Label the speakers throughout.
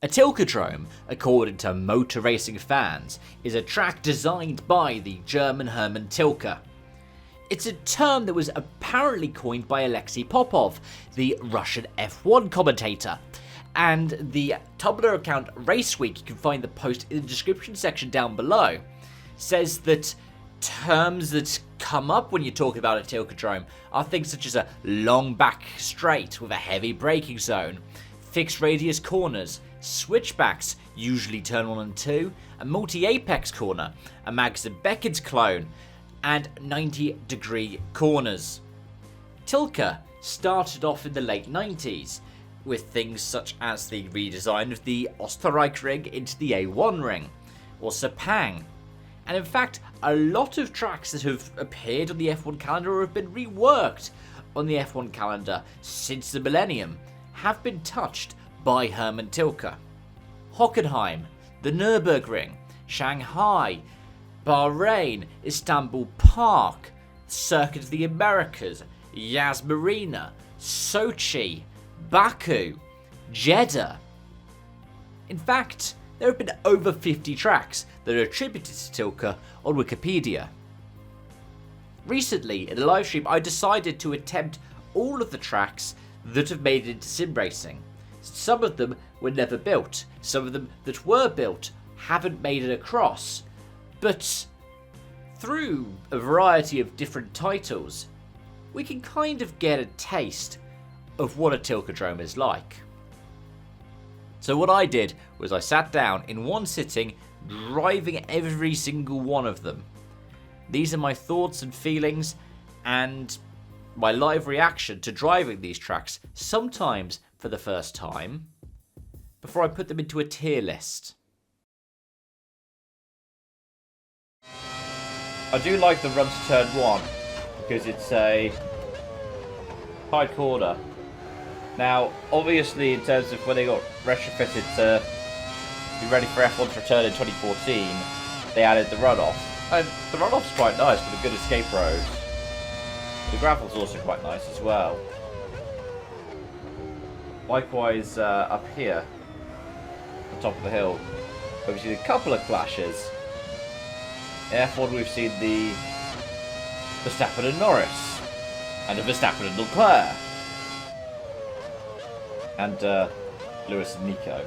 Speaker 1: A Tilkedrome, according to motor racing fans, is a track designed by the German Hermann Tilke. It's a term that was apparently coined by Alexei Popov, the Russian F1 commentator. And the Tumblr account Raceway, you can find the post in the description section down below, says that terms that come up when you talk about a Tilkedrome are things such as a long back straight with a heavy braking zone, fixed radius corners, switchbacks, usually turn 1 and 2, a multi-apex corner, a Magnussen-Beckett's clone, and 90-degree corners. Tilke started off in the late 90s with things such as the redesign of the Rudskogen into the A1 ring, or Sepang. And in fact, a lot of tracks that have appeared on the F1 calendar or have been reworked on the F1 calendar since the millennium have been touched by Hermann Tilke. Hockenheim, the Nurburgring, Shanghai, Bahrain, Istanbul Park, Circuit of the Americas, Yas Marina, Sochi, Baku, Jeddah. In fact, there have been over 50 tracks that are attributed to Tilke on Wikipedia. Recently, in a live stream, I decided to attempt all of the tracks that have made it into sim racing. Some of them were never built, some of them that were built haven't made it across, but through a variety of different titles, we can kind of get a taste of what a Tilkedrome is like. So what I did was I sat down in one sitting, driving every single one of them. These are my thoughts and feelings and my live reaction to driving these tracks, sometimes for the first time, before I put them into a tier list. I do like the run to turn 1 because it's a tight corner. Now, obviously, in terms of when they got retrofitted to be ready for F1's return in 2014, they added the runoff. And the runoff's quite nice with a good escape road. The gravel's also quite nice as well. Likewise, up here, on the top of the hill, we've seen a couple of clashes. In F1, we've seen the Verstappen and Norris, and the Verstappen and Leclerc, and Lewis and Nico.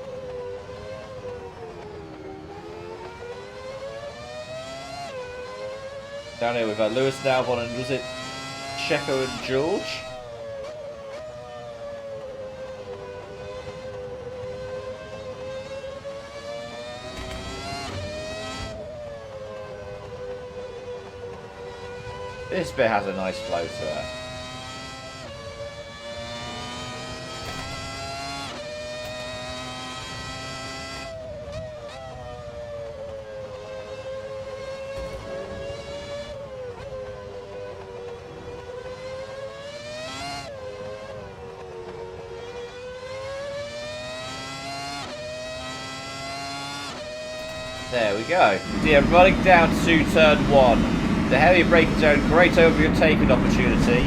Speaker 1: Down here we've got Lewis and Albon, and was it Checo and George? This bit has a nice flow to it. There we go. So yeah, running down to turn 1. The heavy braking zone, great overtaking opportunity.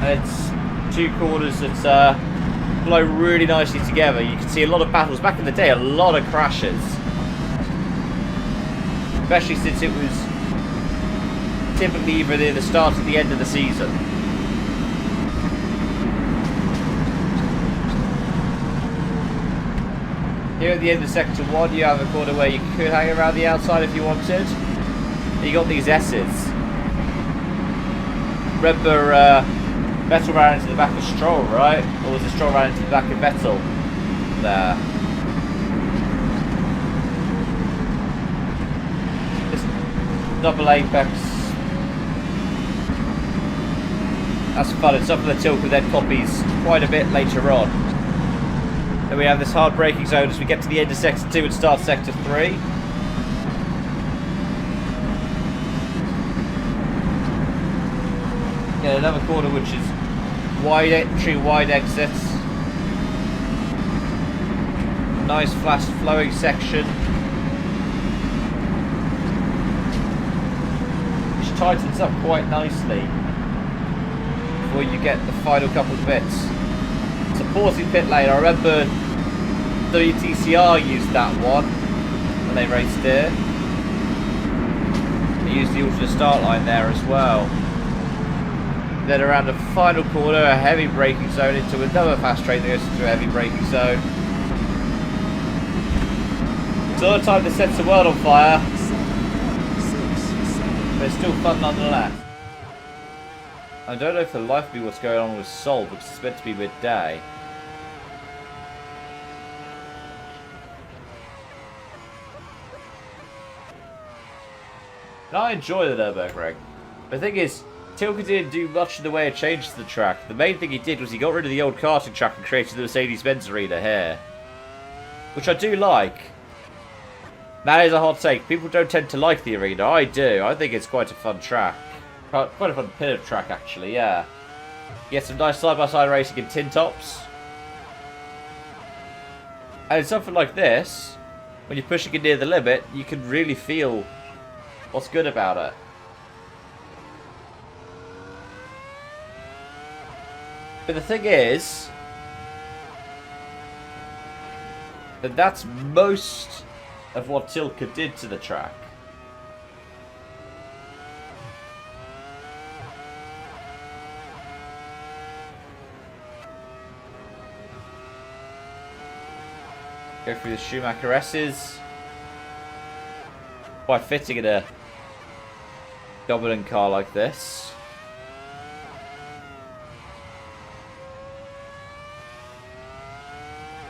Speaker 1: And it's two corners that flow really nicely together. You can see a lot of battles. Back in the day, a lot of crashes. Especially since it was typically either near the start or the end of the season. Here at the end of sector 1, you have a corner where you could hang around the outside if you wanted. You got these S's. Remember, Vettel ran into the back of Stroll, right? Or was it Stroll ran into the back of Vettel? There. This double apex. That's fun. It's something that Tilke then copies quite a bit later on. Then we have this hard braking zone as we get to the end of sector 2 and start sector 3. Yeah, another corner which is wide entry, wide exits. Nice fast flowing section, which tightens up quite nicely before you get the final couple of bits. supporting pit lane. I remember WTCR used that one when they raced here. They used the alternate start line there as well. Then around the final corner, a heavy braking zone into another fast train that goes into a heavy braking zone. It's all the time that sets the world on fire, but it's still fun nonetheless. I don't know for the life of me what's going on with Seoul, because it's meant to be midday. And I enjoy the Nurburgring. The thing is, Tilke didn't do much in the way of changes to the track. The main thing he did was he got rid of the old karting track and created the Mercedes-Benz arena here. Which I do like. That is a hot take. People don't tend to like the arena. I do. I think it's quite a fun track. Quite a fun pit track, actually, yeah. You get some nice side-by-side racing in tin tops. And in something like this, when you're pushing it near the limit, you can really feel what's good about it. But the thing is, that's most of what Tilke did to the track. Go through the Schumacher S's. Quite fitting in a dominant car like this.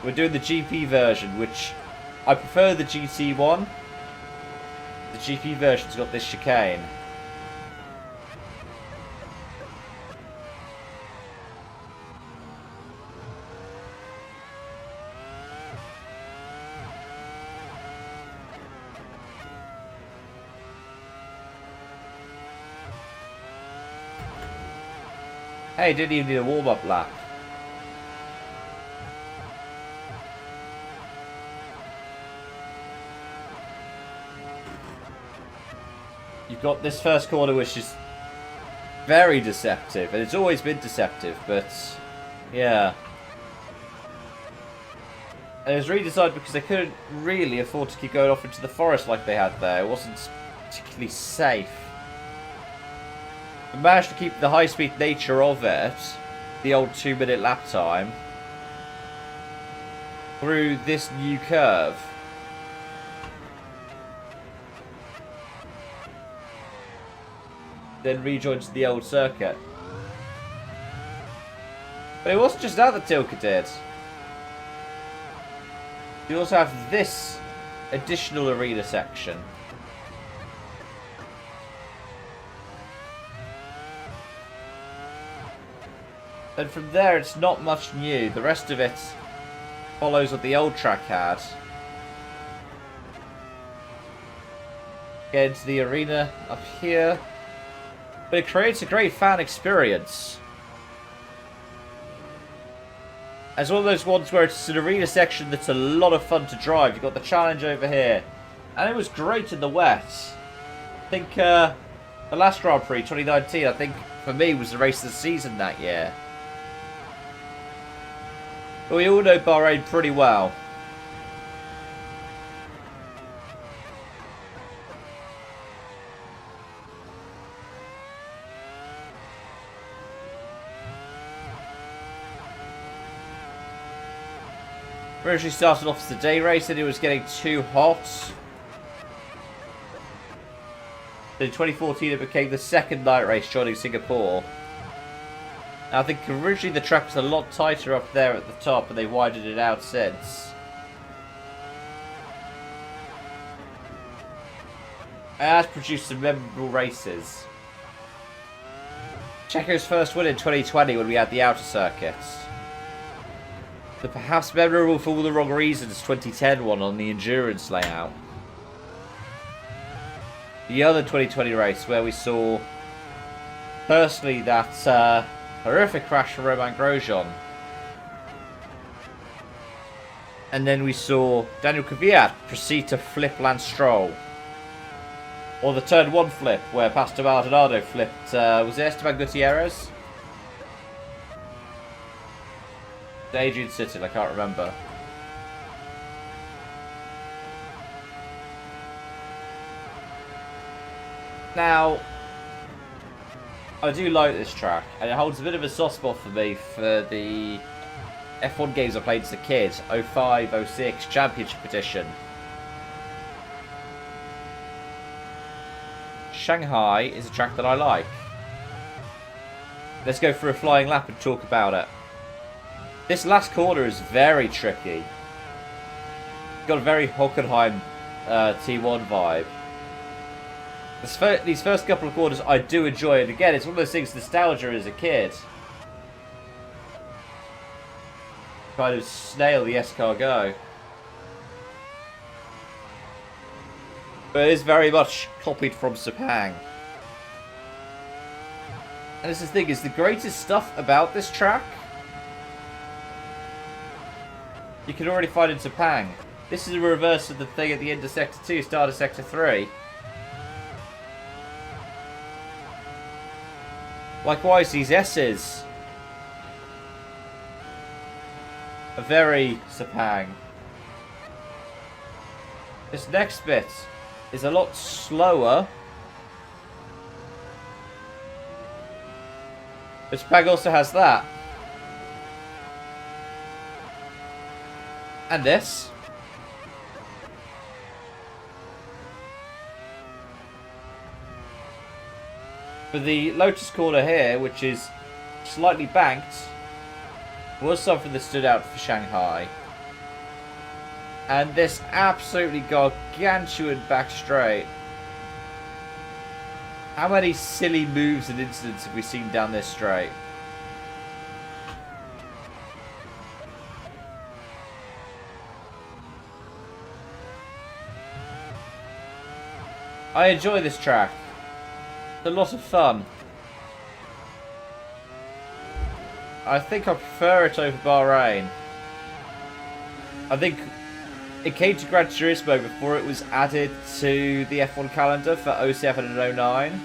Speaker 1: We're doing the GP version, which I prefer the GT one. The GP version's got this chicane. Hey, didn't even need a warm-up lap. You've got this first corner which is very deceptive, and it's always been deceptive, but yeah. And it was redesigned because they couldn't really afford to keep going off into the forest like they had there. It wasn't particularly safe. We managed to keep the high-speed nature of it, the old 2-minute lap time, through this new curve. Then rejoins the old circuit. But it wasn't just that Tilke did. You also have this additional arena section. And from there, it's not much new. The rest of it follows what the old track had. Get into the arena up here. But it creates a great fan experience. It's one of those ones where it's an arena section that's a lot of fun to drive. You've got the challenge over here. And it was great in the wet. I think the last Grand Prix, 2019, I think, for me, was the race of the season that year. But we all know Bahrain pretty well. We originally started off as a day race and it was getting too hot. Then in 2014 it became the second night race, joining Singapore. Now, I think originally the track was a lot tighter up there at the top and they widened it out since. It has produced some memorable races. Checo's first win in 2020 when we had the outer circuits. The perhaps memorable for all the wrong reasons 2010 one on the endurance layout. The other 2020 race where we saw, personally, that horrific crash for Romain Grosjean. And then we saw Daniel Kvyat proceed to flip Lance Stroll. Or the turn 1 flip where Pastor Maldonado flipped, was it Esteban Gutierrez? Adrian City, I can't remember. Now, I do like this track, and it holds a bit of a soft spot for me for the F1 games I played as a kid, 05, 06 Championship Edition. Shanghai is a track that I like. Let's go for a flying lap and talk about it. This last corner is very tricky. Got a very Hockenheim T1 vibe. These first couple of quarters I do enjoy, and again, it's one of those things, nostalgia as a kid. Kind of snail the escargot. But it is very much copied from Sepang. And this is the thing, is the greatest stuff about this track you can already find in Sepang. This is a reverse of the thing at the end of Sector 2, start of Sector 3. Likewise, these S's are very Sepang. This next bit is a lot slower. But Sepang also has that. And this. For the Lotus corner here, which is slightly banked, was something that stood out for Shanghai. And this absolutely gargantuan back straight. How many silly moves and incidents have we seen down this straight? I enjoy this track. It's a lot of fun. I think I prefer it over Bahrain. I think it came to Gran Turismo before it was added to the F1 calendar for 07 and 09.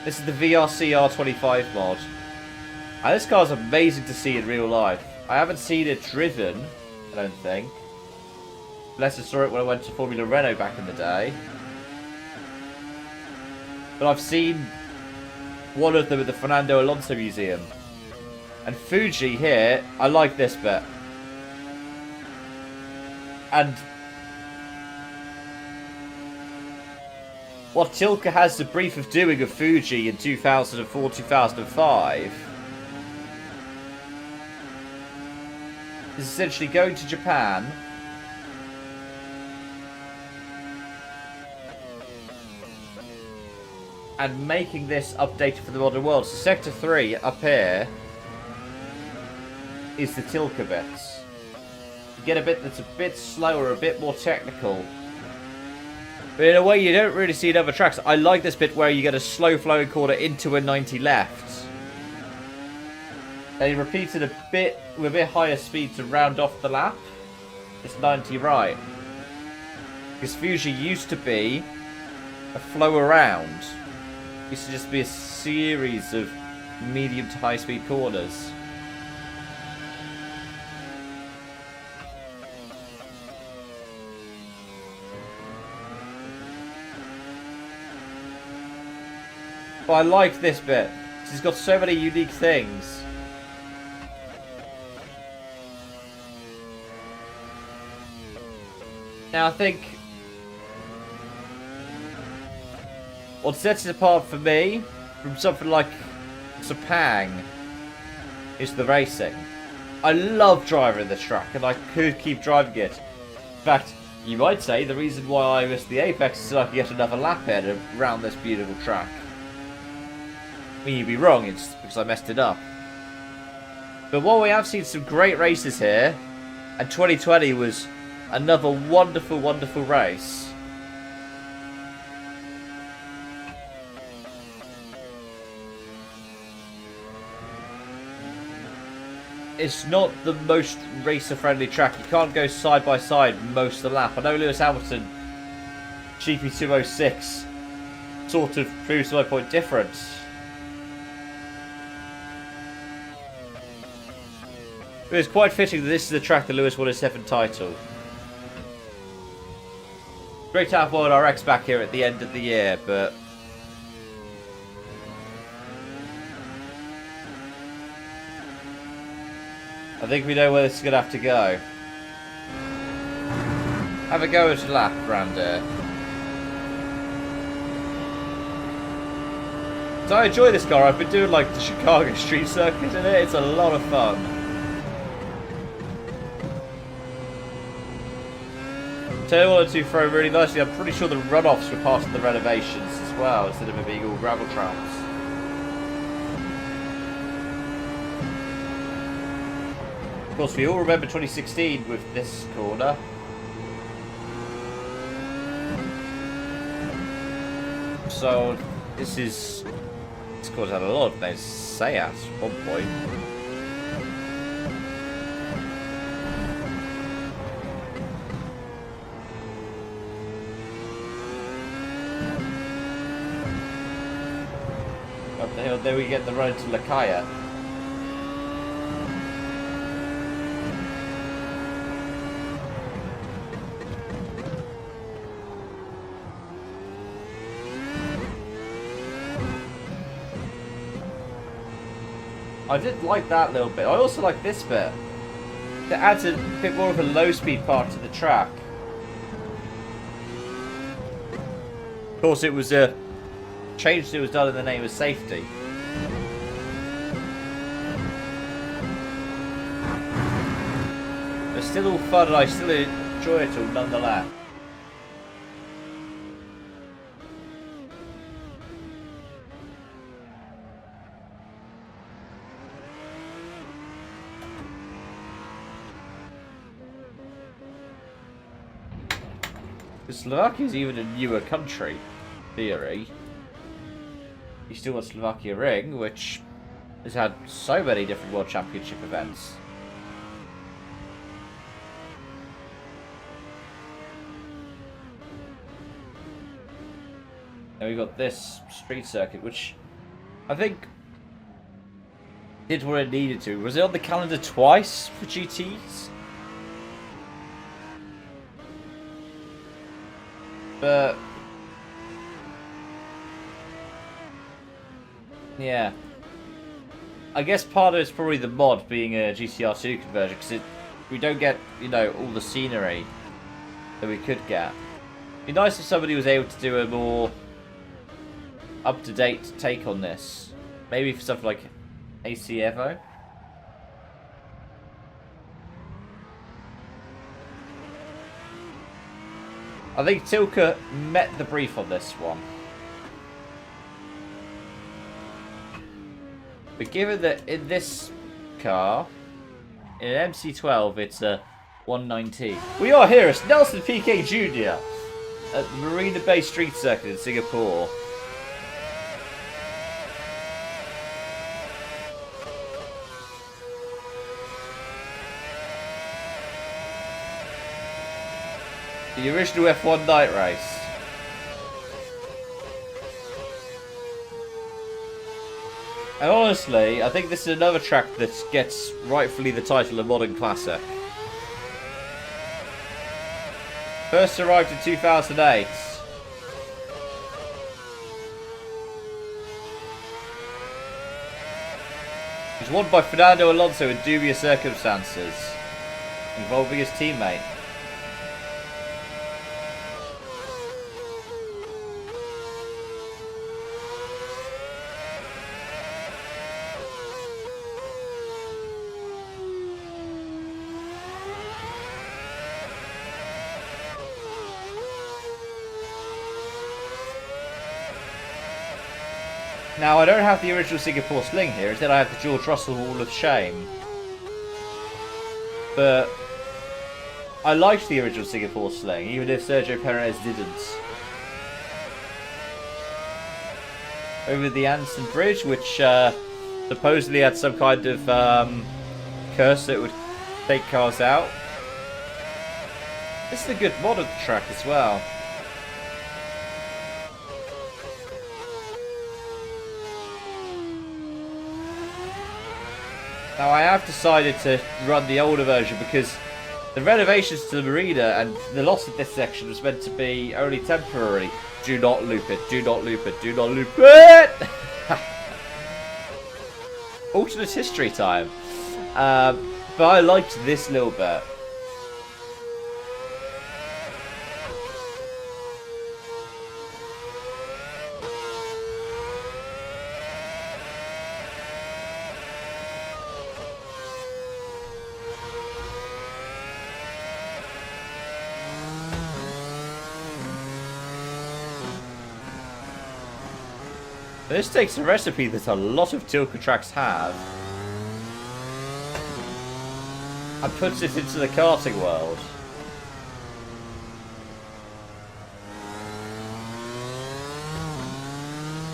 Speaker 1: This is the VRC R25 mod. And this car is amazing to see in real life. I haven't seen it driven, I don't think. Unless I saw it when I went to Formula Renault back in the day. But I've seen one of them at the Fernando Alonso Museum. And Fuji here, I like this bit. And what Tilke has the brief of doing of Fuji in 2004-2005 is essentially going to Japan and making this updated for the modern world. So Sector 3 up here is the Tilke bits. You get a bit that's a bit slower, a bit more technical. But in a way you don't really see in other tracks. I like this bit where you get a slow flowing corner into a 90 left. They repeat it a bit with a bit higher speed to round off the lap. It's 90 right. Because Fuji used to be a flow around. Used to just be a series of medium to high speed corners. But I like this bit. It's got so many unique things. Now I think what sets it apart for me from something like Sepang is the racing. I love driving this track and I could keep driving it. In fact, you might say the reason why I missed the Apex is so I could get another lap in around this beautiful track. I mean, you'd be wrong, it's because I messed it up. But while we have seen some great races here, and 2020 was another wonderful, wonderful race, it's not the most racer-friendly track. You can't go side by side most of the lap. I know Lewis Hamilton, GP206, sort of proves my point different. It's quite fitting that this is the track that Lewis won his 7th title. Great to have World RX back here at the end of the year, but I think we know where this is going to have to go. Have a go at a lap around here. So I enjoy this car. I've been doing like the Chicago street circuit in it. It's a lot of fun. Turn 1 and 2 throw really nicely. I'm pretty sure the runoffs were part of the renovations as well, instead of it being all gravel tracks. Of course, we all remember 2016 with this corner. So, this corner's had a lot of names. Sayat at one point. Up the hill, there we get the road to Lakaya. I did like that little bit. I also like this bit. It adds a bit more of a low-speed part to the track. Of course, it was a change that was done in the name of safety. But still all fun, and I still enjoy it all nonetheless. Slovakia is even a newer country, in theory. You still got Slovakia Ring, which has had so many different World Championship events. And we got this street circuit, which I think did what it needed to. Was it on the calendar twice for GTs? But yeah, I guess part of it's probably the mod being a GTR2 conversion, because we don't get, you know, all the scenery that we could get. It'd be nice if somebody was able to do a more up-to-date take on this. Maybe for stuff like AC Evo. I think Tilke met the brief on this one. But given that in this car, in an MC12, it's a 119. We are here at Nelson Piquet Jr. at the Marina Bay Street Circuit in Singapore. The original F1 night race. And honestly, I think this is another track that gets rightfully the title of Modern Classic. First arrived in 2008. It was won by Fernando Alonso in dubious circumstances, involving his teammate. Now, I don't have the original Singapore Sling here, instead I have the George Russell Wall of Shame. But I liked the original Singapore Sling, even if Sergio Perez didn't. Over the Anson Bridge, which supposedly had some kind of curse that would take cars out. This is a good mod of the track as well. Now I have decided to run the older version because the renovations to the marina and the loss of this section was meant to be only temporary. Do not loop it, do not loop it, do not loop it! Alternate history time. But I liked this little bit. This takes a recipe that a lot of Tilke tracks have and puts it into the karting world.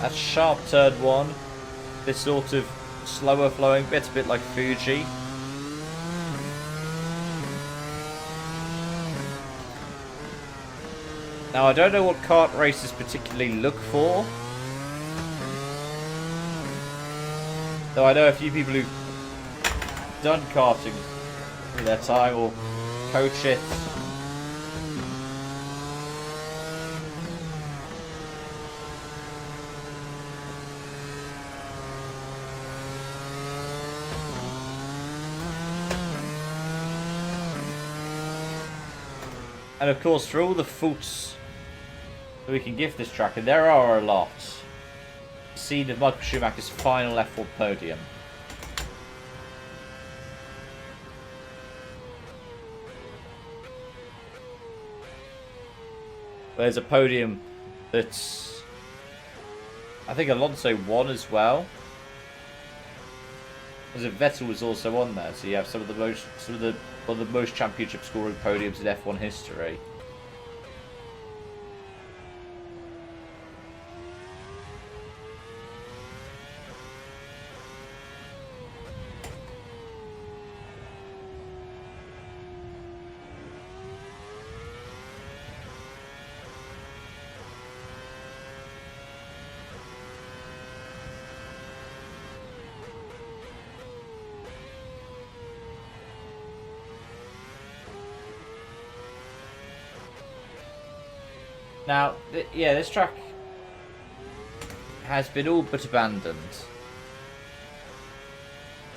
Speaker 1: That's sharp turn one. This sort of slower flowing bit, a bit like Fuji. Now I don't know what kart races particularly look for. Though I know a few people who've done karting in their time or coach it. And of course, for all the faults that we can give this track, and there are a lot, scene of Michael Schumacher's final F1 podium. There's a podium that's, I think Alonso won as well. Because Vettel was also on there, so you have one of the most championship scoring podiums in F1 history. Now, yeah, this track has been all but abandoned.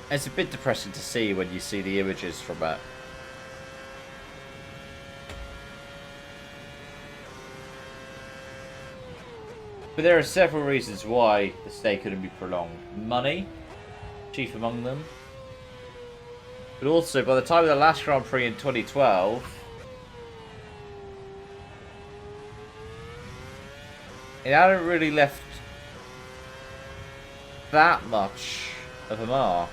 Speaker 1: It's a bit depressing to see when you see the images from it. But there are several reasons why the stay couldn't be prolonged. Money, chief among them. But also, by the time of the last Grand Prix in 2012... it hadn't really left that much of a mark.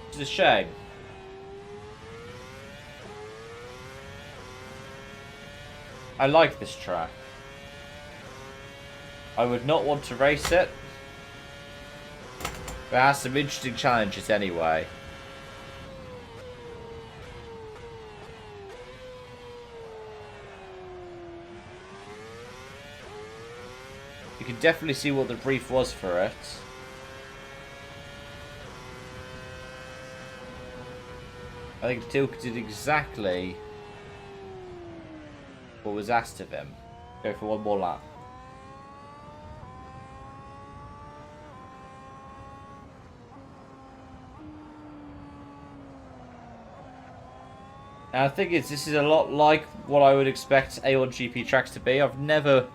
Speaker 1: It's a shame. I like this track. I would not want to race it, but it has some interesting challenges anyway. You can definitely see what the brief was for it. I think Tilke did exactly what was asked of him. Go for one more lap. Now the thing is, this is a lot like what I would expect A1GP tracks to be. I've never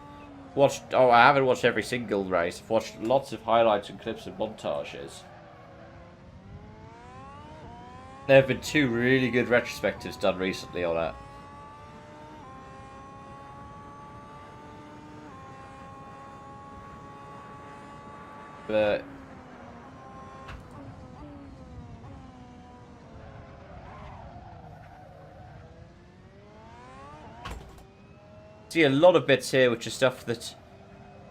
Speaker 1: watched, oh, I haven't watched every single race. I've watched lots of highlights and clips and montages. There have been 2 really good retrospectives done recently on it. But see a lot of bits here which are stuff that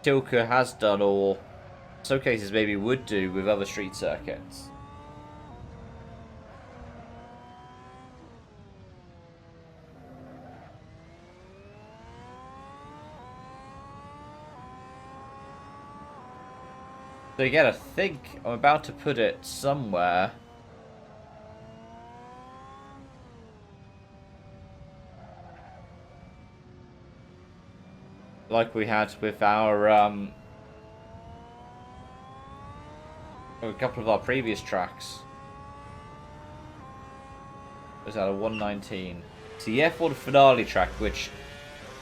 Speaker 1: Tilke has done, or in some cases maybe would do with other street circuits. So again, I think I'm about to put it somewhere. Like we had with our, a couple of our previous tracks. Was that a 119? It's the F1 finale track, which,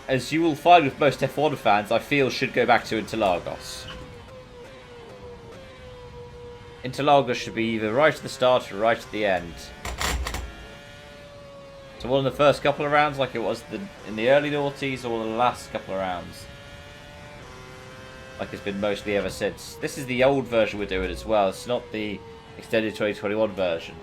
Speaker 1: as you will find with most F1 fans, I feel should go back to Interlagos. Interlagos should be either right at the start or right at the end. So one of the first couple of rounds, like it was in the early noughties, or the last couple of rounds, like it's been mostly ever since. This is the old version we're doing as well. It's not the extended 2021 version.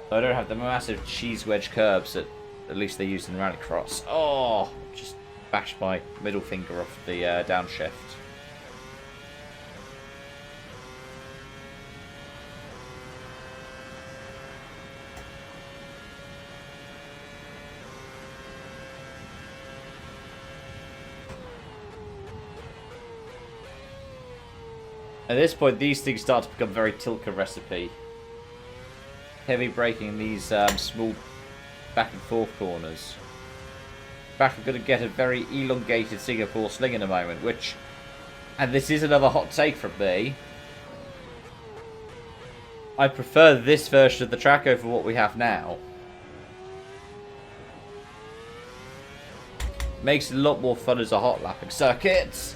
Speaker 1: So I don't have the massive cheese wedge curbs that at least they used in Rallycross. Oh, just bashed my middle finger off the downshift. At this point, these things start to become very Tilke recipe. Heavy braking in these small back and forth corners. In fact, we're going to get a very elongated Singapore sling in a moment, which, and this is another hot take from me, I prefer this version of the track over what we have now. Makes it a lot more fun as a hot lapping circuit.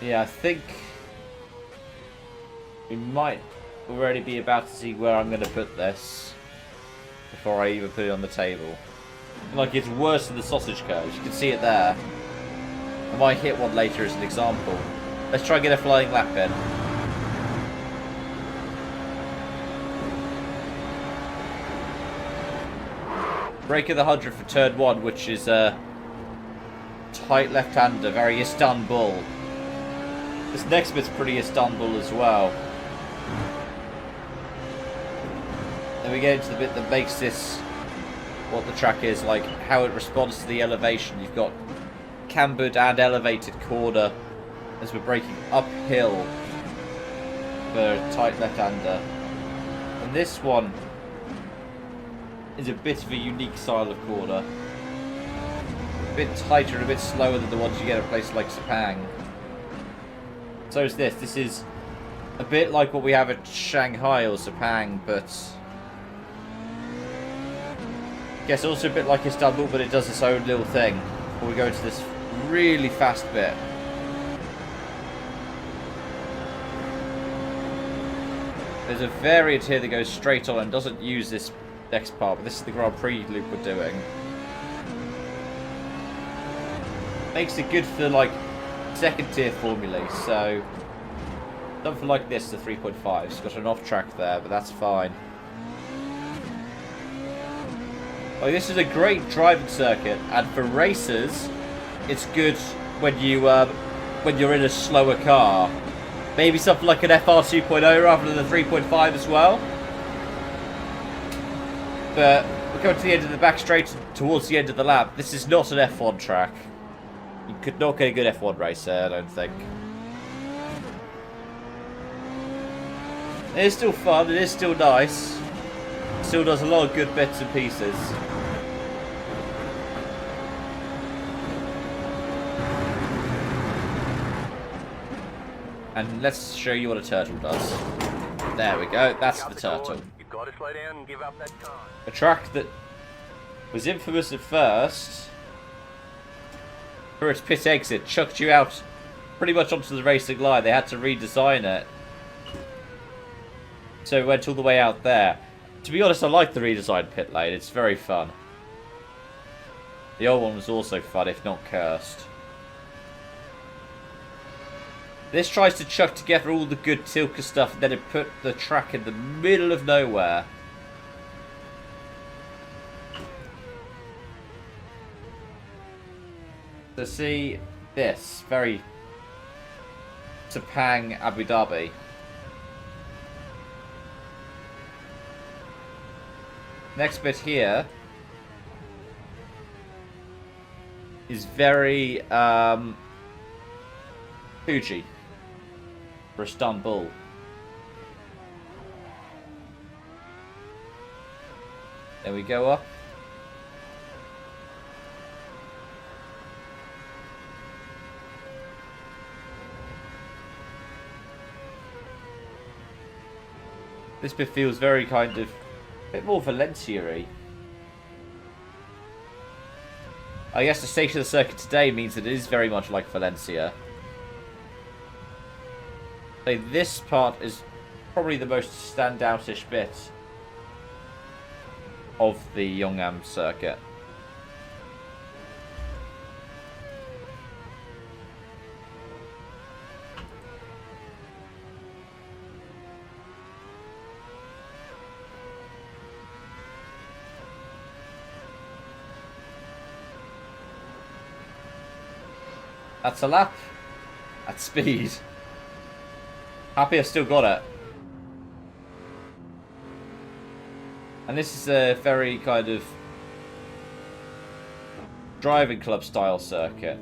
Speaker 1: Yeah, I think we might already be about to see where I'm going to put this before I even put it on the table. Like, it's worse than the sausage curves. You can see it there. I might hit one later as an example. Let's try and get a flying lap in. Brake of the 100 for turn 1, which is a tight left-hander, very Istanbul. This next bit's pretty Istanbul as well. Then we get into the bit that makes this what the track is, like how it responds to the elevation. You've got cambered and elevated corner as we're braking uphill for a tight left-hander. And this one is a bit of a unique style of corner. A bit tighter and a bit slower than the ones you get at places like Sepang. So is this. This is a bit like what we have at Shanghai or Sepang, but I guess also a bit like Istanbul, but it does its own little thing before we go into this really fast bit. There's a variant here that goes straight on and doesn't use this next part, but this is the Grand Prix loop we're doing. Makes it good for like second tier formulae, so something like this, the 3.5. It's got an off track there, but that's fine. Oh, this is a great driving circuit, and for racers, it's good when you're in a slower car. Maybe something like an FR 2.0 rather than the 3.5 as well. But we're coming to the end of the back straight towards the end of the lap. This is not an F1 track. You could not get a good F1 race there, I don't think. It is still fun, it is still nice. It still does a lot of good bits and pieces. And let's show you what a turtle does. There we go, that's the turtle. A track that was infamous at first for its pit exit, chucked you out pretty much onto the racing line. They had to redesign it. So it went all the way out there. To be honest, I like the redesigned pit lane. It's very fun. The old one was also fun, if not cursed. This tries to chuck together all the good Tilke stuff, and then it put the track in the middle of nowhere. to see this very Sepang, Abu Dhabi. Next bit here is very Fuji for Istanbul. There we go up. This bit feels very kind of a bit more Valencia-y. I guess the state of the circuit today means that it is very much like Valencia. So this part is probably the most standout-ish bit of the Yeongam circuit. That's a lap at speed. Happy I've still got it. And this is a very kind of driving club style circuit.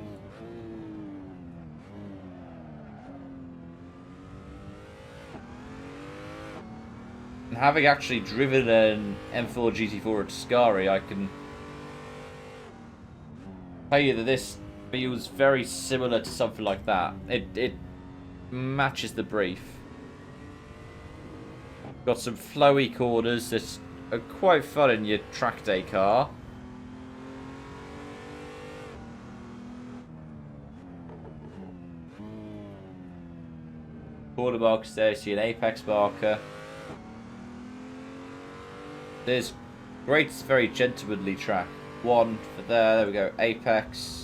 Speaker 1: And having actually driven an M4 GT4 at Scari, I can tell you that this feels very similar to something like that. It matches the brief. Got some flowy corners that are quite fun in your track day car. Corner markers there, see an apex marker. There's great, very gentlemanly track. One for there we go, apex.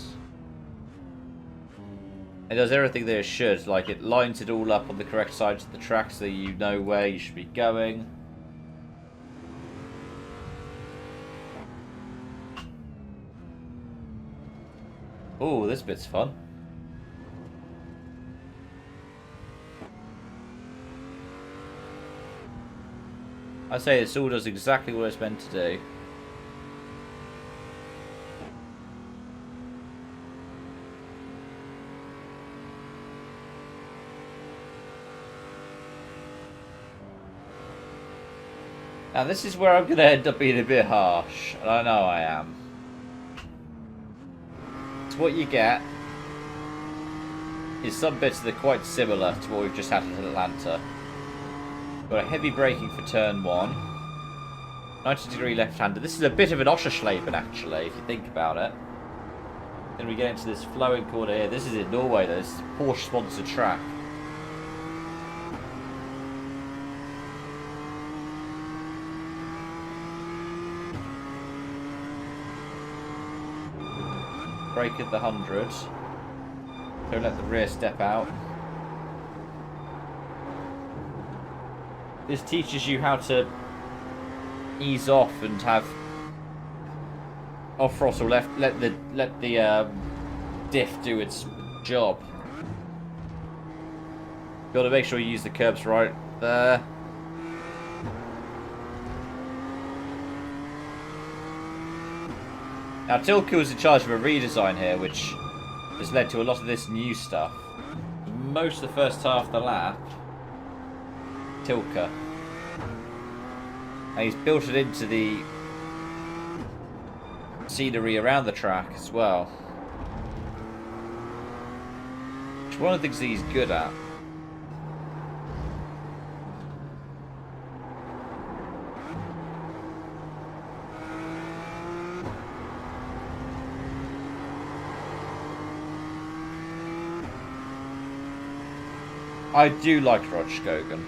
Speaker 1: It does everything that it should, like it lines it all up on the correct sides of the track so you know where you should be going. Oh, this bit's fun. I say this all does exactly what it's meant to do. Now this is where I'm going to end up being a bit harsh, and I know I am. It's what you get is some bits that are quite similar to what we've just had in Atlanta. Got a heavy braking for turn 1. 90-degree left-hander. This is a bit of an Oscherschleben actually, if you think about it. Then we get into this flowing corner here. This is in Norway though, this is a Porsche-sponsored track. Brake at the 100. Don't let the rear step out. This teaches you how to ease off and have off throttle left. Let the diff do its job. Got to make sure you use the curbs right there. Now Tilke was in charge of a redesign here, which has led to a lot of this new stuff. Most of the first half of the lap, Tilke. And he's built it into the scenery around the track as well. Which is one of the things that he's good at. I do like Rudskogen.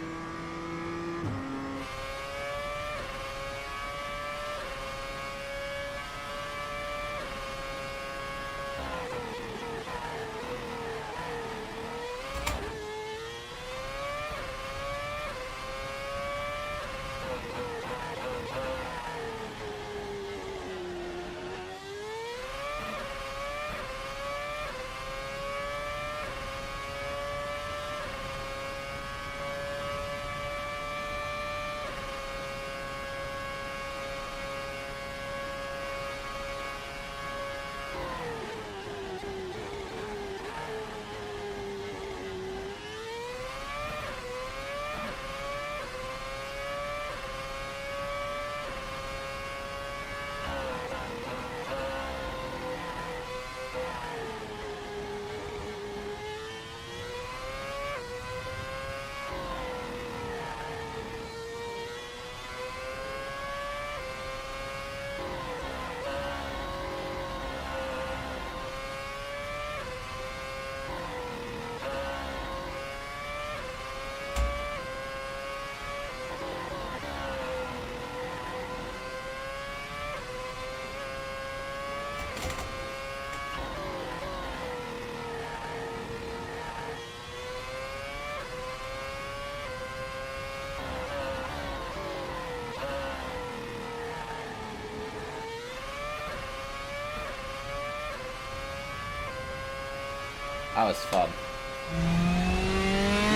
Speaker 1: That was fun.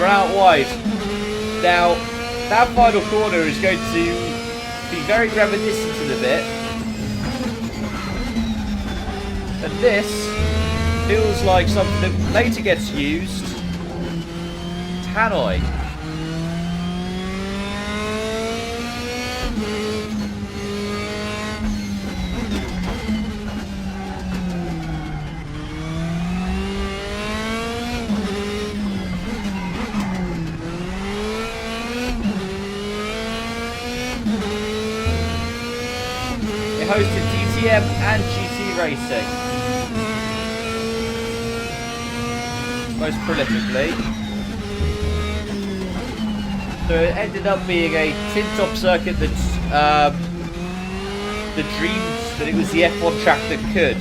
Speaker 1: Run out wide. Now, that final corner is going to be very reminiscent of the bit. And this feels like something that later gets used. Hanoi. It hosted DTM and GT racing. Most prolifically. So it ended up being a tin-top circuit that dreamed that it was the F1 track that could.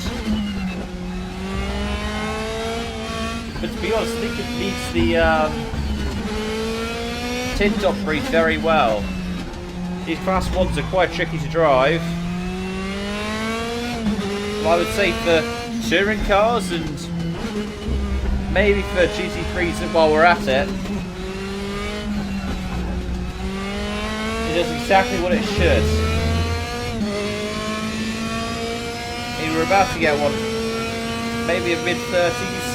Speaker 1: But to be honest, I think it meets the tin-top brief very well. These Class 1s are quite tricky to drive. Well, I would say for touring cars and maybe for GT3s while we're at it. It does exactly what it should. I mean, we're about to get one, maybe a mid-30s.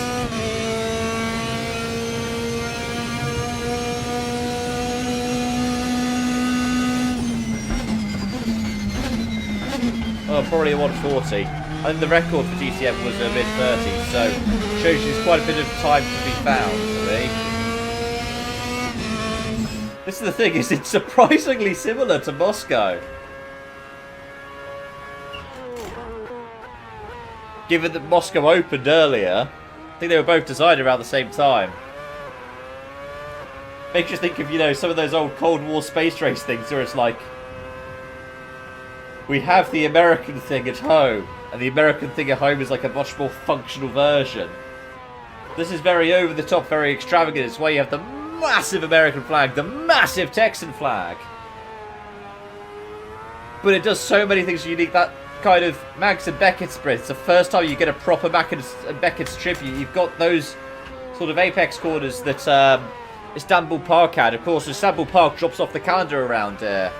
Speaker 1: Oh, probably a 140. I think the record for DTM was a mid-30s, so shows you there's quite a bit of time to be found for me. This is the thing, is it's surprisingly similar to Moscow. Given that Moscow opened earlier, I think they were both designed around the same time. Makes you think of, you know, some of those old Cold War space race things where it's like, we have the American thing at home, and the American thing at home is like a much more functional version. This is very over the top, very extravagant. It's why you have the massive American flag, the massive Texan flag. But it does so many things unique. That kind of Max and Beckett sprint. It's the first time you get a proper Max and Beckett's tribute. You've got those sort of apex corners that Istanbul Park had. Of course, Istanbul Park drops off the calendar around here.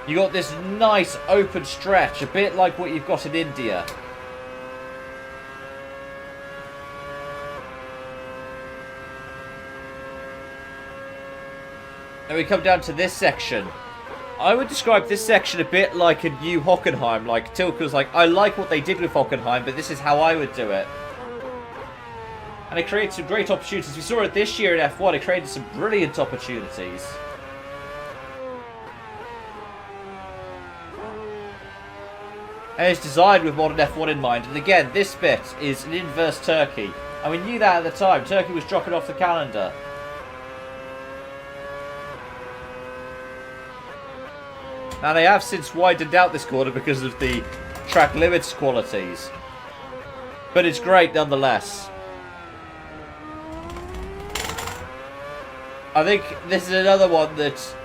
Speaker 1: You got this nice open stretch, a bit like what you've got in India. And we come down to this section. I would describe this section a bit like a new Hockenheim. Like, Tilke was like, I like what they did with Hockenheim, but this is how I would do it. And it created some great opportunities. We saw it this year in F1. It created some brilliant opportunities. And it's designed with modern F1 in mind. And again, this bit is an inverse Turkey. And we knew that at the time. Turkey was dropping off the calendar. Now they have since widened out this corner because of the track limits qualities. But it's great nonetheless. I think this is another one that,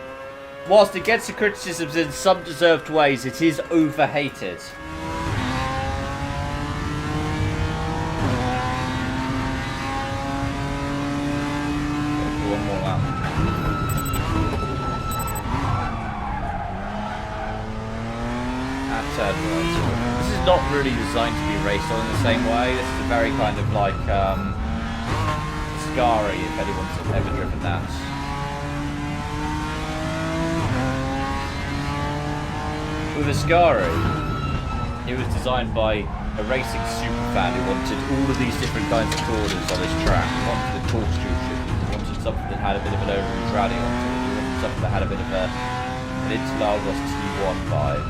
Speaker 1: whilst it gets the criticisms in some deserved ways, it is overhated. One more lap. Turn right. This is not really designed to be raced on in the same way. This is a very kind of like Scary, if anyone's ever driven that. With Ascari, it was designed by a racing superfan who wanted all of these different kinds of corners on this track. He wanted a corkscrew shoot, he wanted something that had a bit of an over rally on it, he wanted something that had a bit of an Interlagos T1 vibe.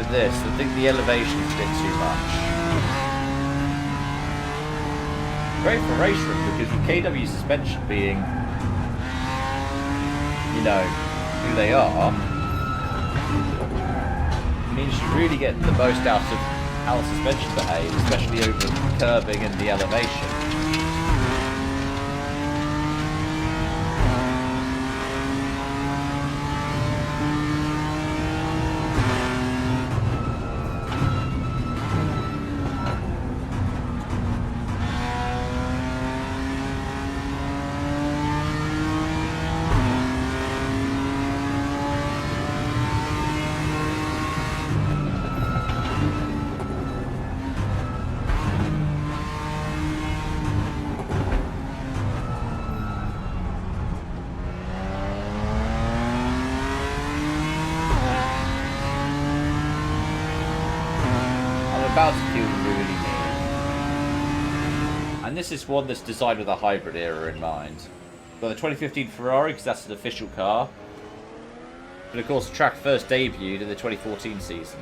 Speaker 1: This, I think the elevation's a bit too much. Great for race room because with KW suspension being, you know, who they are, it means you really get the most out of how the suspension behaves, especially over the curbing and the elevation. about to feel really near. And this is one that's designed with a hybrid era in mind. Got the 2015 Ferrari, because that's an official car. But of course, the track first debuted in the 2014 season.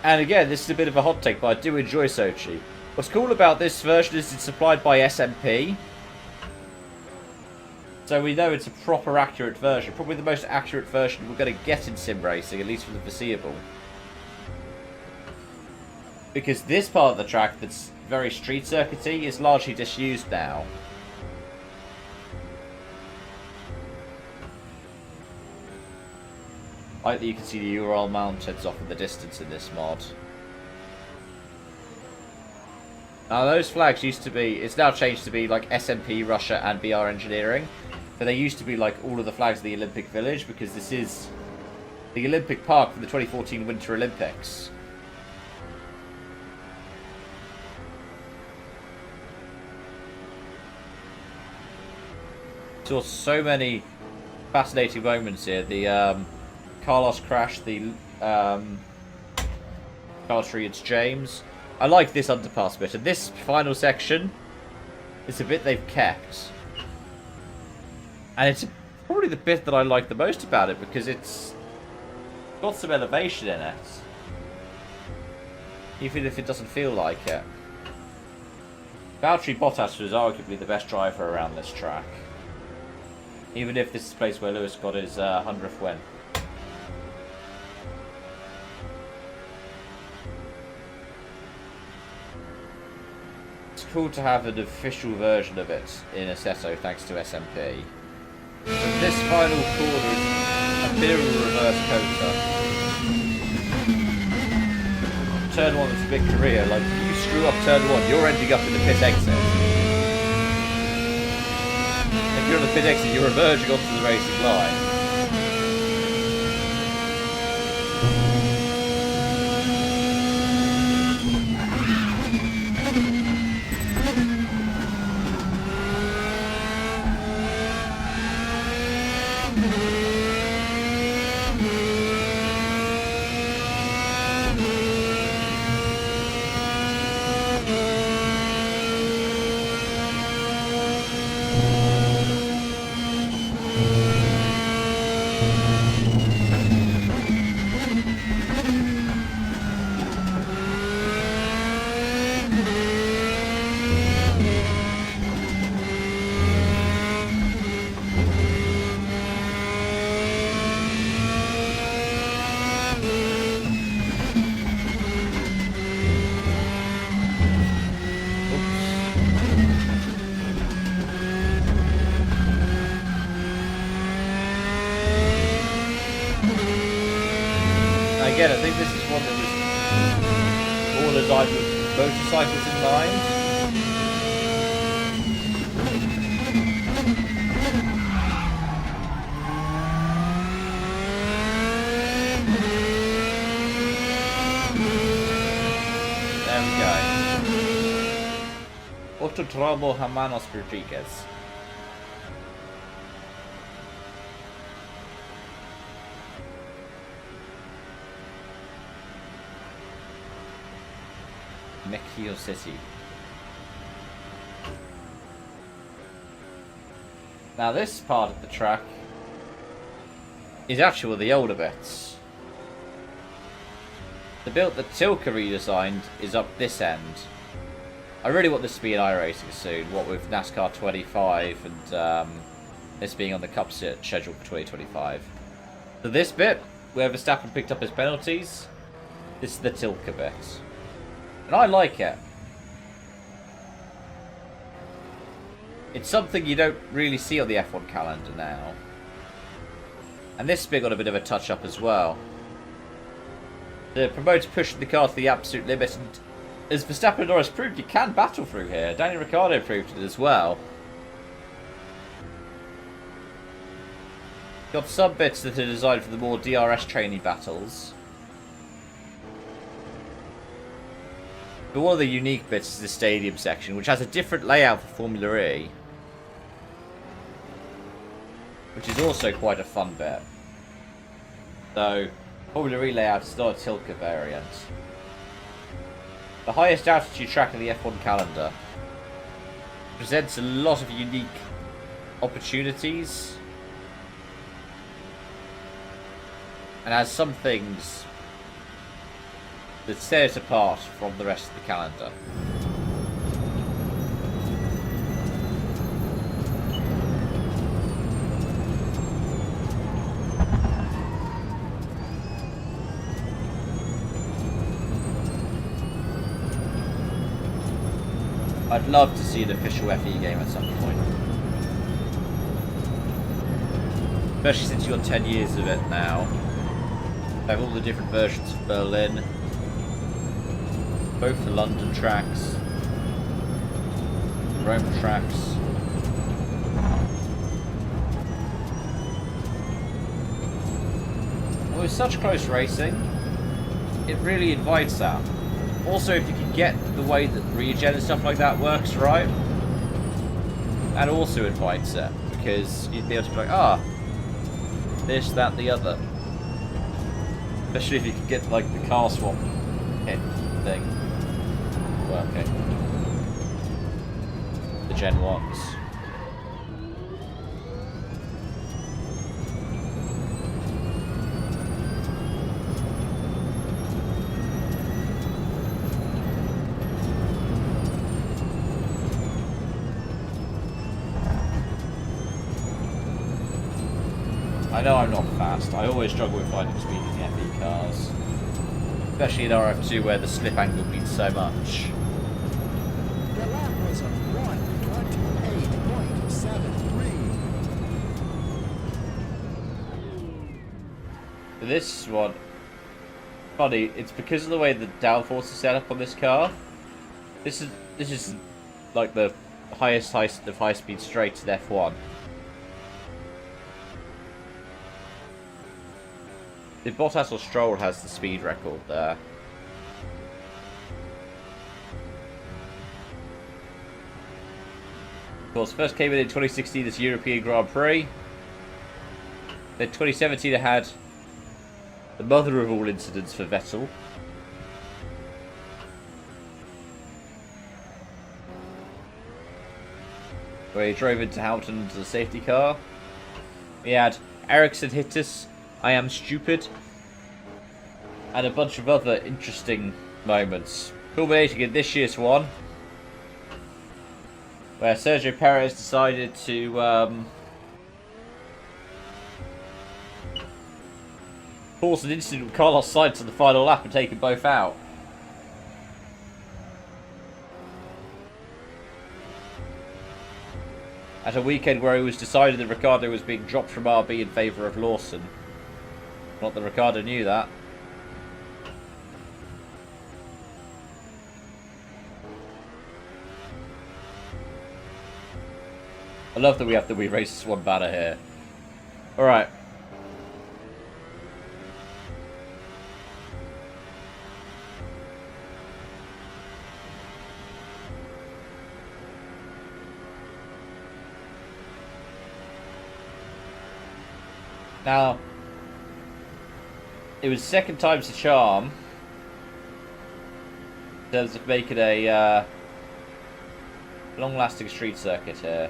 Speaker 1: And again, this is a bit of a hot take, but I do enjoy Sochi. What's cool about this version is it's supplied by SMP. So we know it's a proper accurate version. Probably the most accurate version we're going to get in sim racing, at least for the foreseeable. Because this part of the track that's very street circuity is largely disused now. I like that you can see the Ural Mountains off in the distance in this mod. Now those flags used to be, it's now changed to be like SMP, Russia and BR Engineering. But they used to be like all of the flags of the Olympic Village, because this is the Olympic Park for the 2014 Winter Olympics. Saw so many fascinating moments here. The Carlos crash, the Carlos Reed's James. I like this underpass bit, and this final section is a bit they've kept. And it's probably the bit that I like the most about it, because it's got some elevation in it. Even if it doesn't feel like it. Valtteri Bottas was arguably the best driver around this track. Even if this is the place where Lewis got his 100th win. It's cool to have an official version of it in Assetto thanks to SMP. But this final corner is a bit of a reverse coaster. Turn 1 is a big career, like if you screw up turn 1, you're ending up in the pit exit. If you're on the pit exit, you're emerging onto the racing line. Again, I think this is one that was all designed with motorcycles in mind. There we go. Autódromo Hermanos Rodriguez. Mexico City. Now this part of the track is actually one of the older bits. The bit that Tilke redesigned is up this end. I really want this to be in iRacing soon, what with NASCAR 25 and this being on the Cup schedule for 2025. So this bit, where Verstappen picked up his penalties, this is the Tilke bit. And I like it. It's something you don't really see on the F1 calendar now. And this bit got a bit of a touch-up as well. The promoter pushing the car to the absolute limit, and as Verstappen and Norris proved, you can battle through here. Daniel Ricciardo proved it as well. Got some bits that are designed for the more DRS training battles. But one of the unique bits is the stadium section, which has a different layout for Formula E. Which is also quite a fun bit. So, Formula E layout is not a Tilke variant. The highest altitude track in the F1 calendar presents a lot of unique opportunities. And has some things that set it apart from the rest of the calendar. I'd love to see an official FE game at some point. Especially since you've got 10 years of it now. I have all the different versions of Berlin. Both the London tracks. The Rome tracks. And with such close racing, it really invites that. Also, if you can get the way that regen and stuff like that works right, that also invites it. Because you'd be able to be like, ah, this, that, the other. Especially if you could get like the car swap hit thing working. The Gen 1s. I know I'm not fast. I always struggle with finding speed in the FE cars. Especially in RF2 where the slip angle means so much.
Speaker 2: The lap was a 1:28.73.
Speaker 1: This one, funny, it's because of the way the downforce is set up on this car. This is like the highest of high speed straights in F1. If Bottas or Stroll has the speed record there. Of course, first came in 2016 as European Grand Prix. Then 2017 it had the mother of all incidents for Vettel. Where he drove into Hamilton into the safety car. We had Ericsson hit us. I am stupid. And a bunch of other interesting moments. Culminating in this year's one. Where Sergio Perez decided to cause an incident with Carlos Sainz on the final lap and take them both out. At a weekend where it was decided that Ricciardo was being dropped from RB in favour of Lawson. Not that Ricciardo knew that. I love that we have the We Races One banner here. Alright. Now, it was second time's the charm in terms of making a long-lasting street circuit here.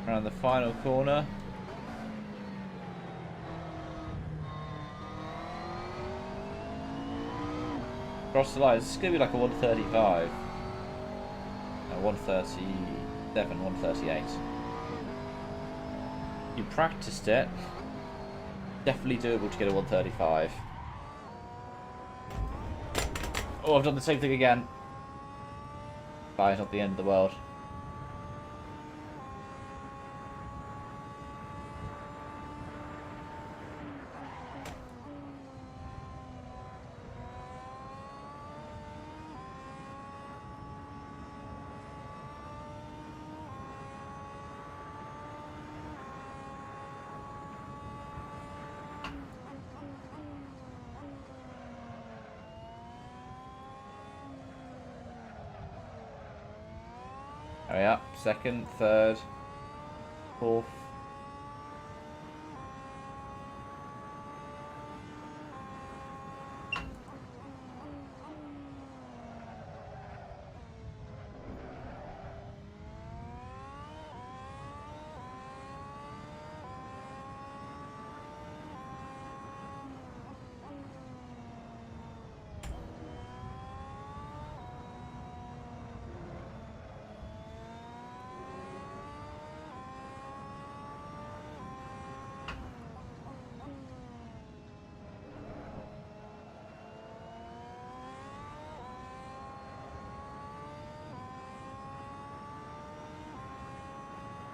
Speaker 1: Around the final corner. Cross the line. This is going to be like a 135. 137, 138. You practiced it. Definitely doable to get a 135. Oh, I've done the same thing again. Bye, not the end of the world. Hurry up. Second, third, fourth.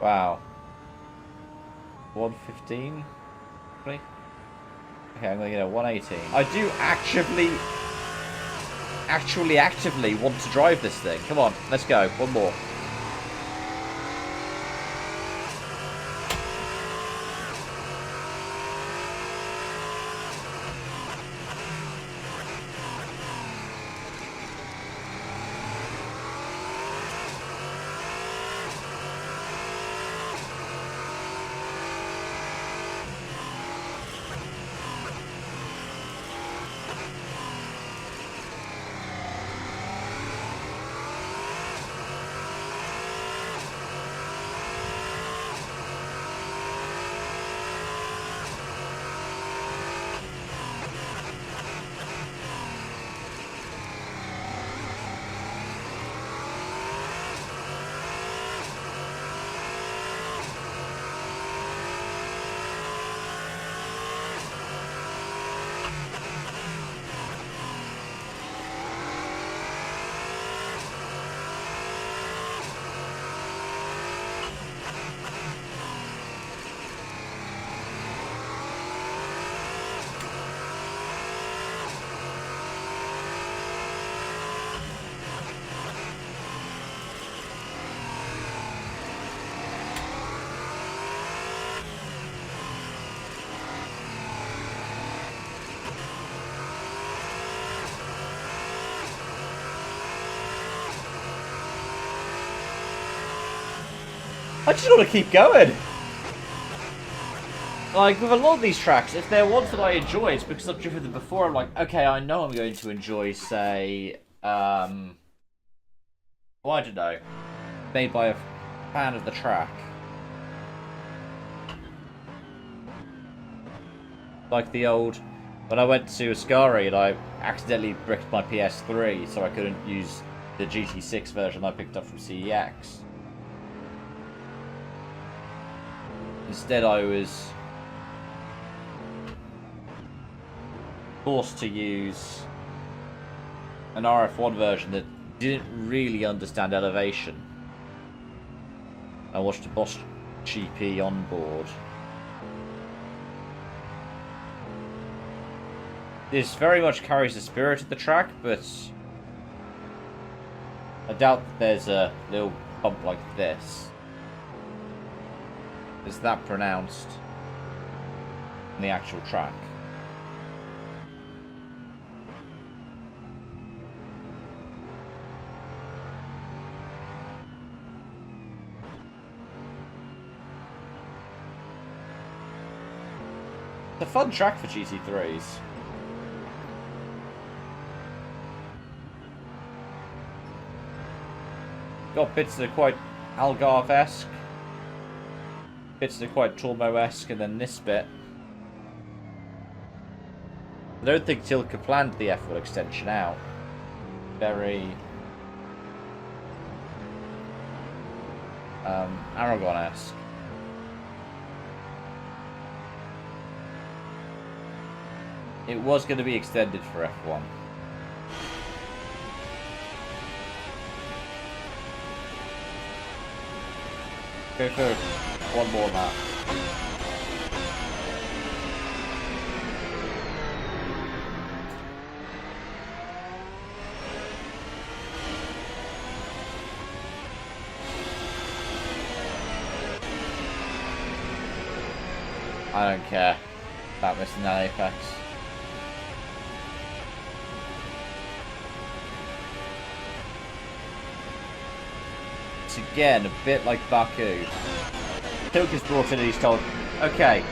Speaker 1: Wow. 115? Okay, I'm going to get a 118. I do actively want to drive this thing. Come on, let's go. One more. I just want to keep going. Like, with a lot of these tracks, if they're ones that I enjoy, it's because I've driven them before. I'm like, okay, I know I'm going to enjoy, say, well, I don't know, made by a fan of the track. Like the old, when I went to Ascari and I accidentally bricked my PS3, so I couldn't use the GT6 version I picked up from CEX. Instead, I was forced to use an RF1 version that didn't really understand elevation. I watched a Bosch GP on board. This very much carries the spirit of the track, but I doubt that there's a little bump like this. Is that pronounced in the actual track? It's a fun track for GT3s. Got bits that are quite Algarve-esque. bits that are quite Tormo-esque, and then this bit. I don't think Tilke planned the F1 extension out. Very Aragon-esque. It was going to be extended for F1. Go for one more lap. I don't care about missing that apex. It's again a bit like Baku. Tilke's brought in and he's told, okay,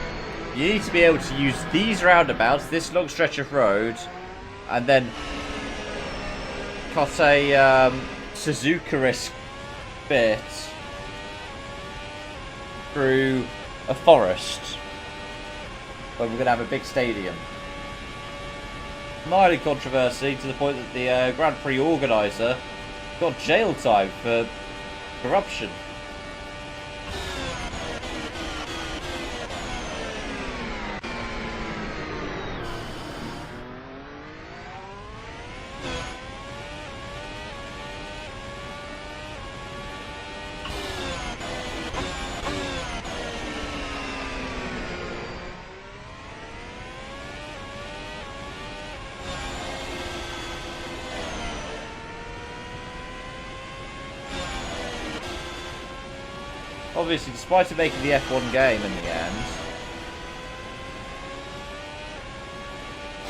Speaker 1: you need to be able to use these roundabouts, this long stretch of road, and then cut a Suzuka-esque bit through a forest where we're going to have a big stadium. Minor controversy to the point that the Grand Prix organiser got jail time for corruption. Obviously, despite it making the F1 game in the end,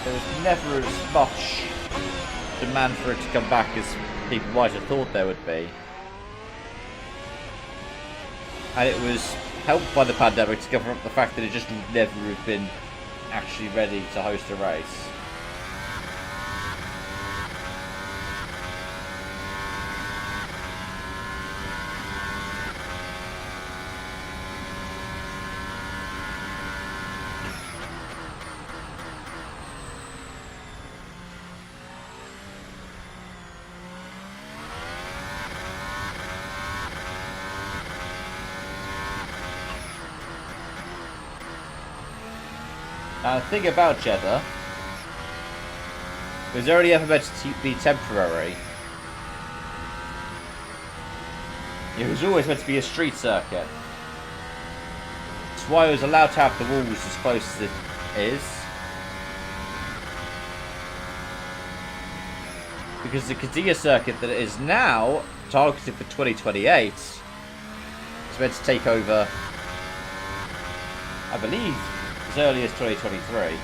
Speaker 1: there was never as much demand for it to come back as people might have thought there would be. And it was helped by the pandemic to cover up the fact that it just would never have been actually ready to host a race. Now the thing about Jeddah, it was only ever meant to be temporary. It was always meant to be a street circuit. That's why it was allowed to have the walls as close as it is. Because the Qadiyah circuit that it is now, targeted for 2028, is meant to take over, I believe, as early as 2023.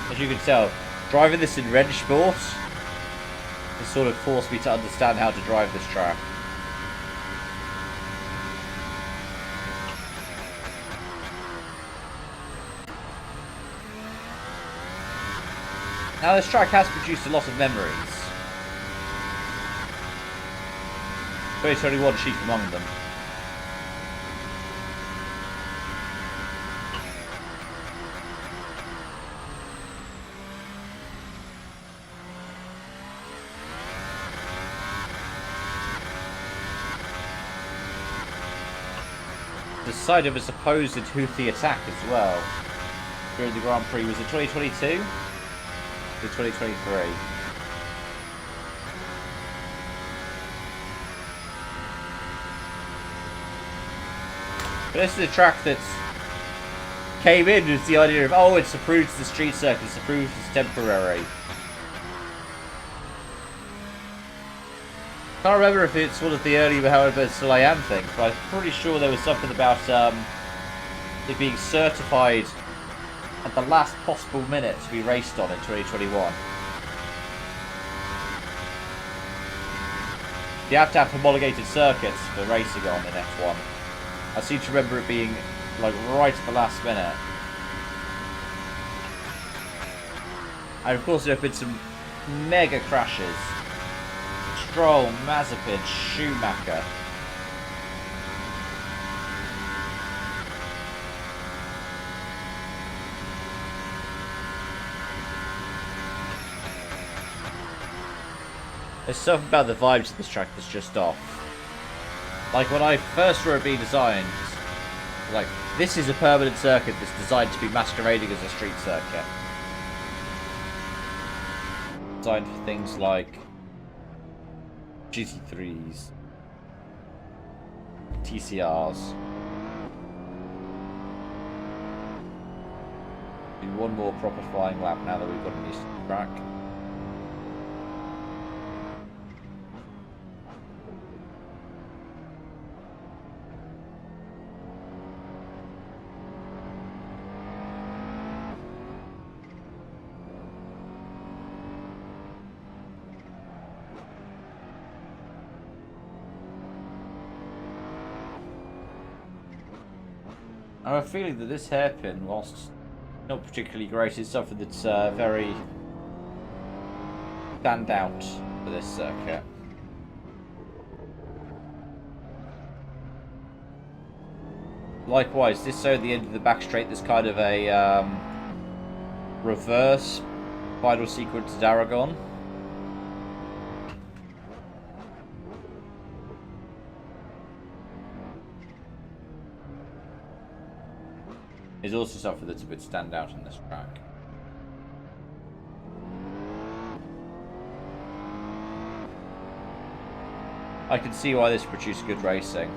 Speaker 1: As you can tell, driving this in Rennsport Sport has sort of forced me to understand how to drive this track. Now this track has produced a lot of memories. 2021 chief among them. The site of a supposed Houthi attack as well during the Grand Prix. Was it 2022? Or 2023? But this is a track that came in with the idea of, oh, it's approved as the street circuit, it's approved as temporary. Can't remember if it's one of the early Mohammed Salayam things, but I'm pretty sure there was something about it being certified at the last possible minute to be raced on in 2021. You have to have homologated circuits for racing on in F1. I seem to remember it being like right at the last minute. And of course there have been some mega crashes. Stroll, Mazepin, Schumacher. There's something about the vibes of this track that's just off. Like when I first saw it being designed, like, this is a permanent circuit that's designed to be masquerading as a street circuit. Designed for things like GT3s, TCRs. Do one more proper flying lap now that we've got a new track. I have a feeling that this hairpin, whilst not particularly great, is something that's very stand out for this circuit. Likewise, this so at the end of the back straight, there's kind of a reverse final sequence at Aragon. Is also something that's a bit stand out on this track. I can see why this produced good racing.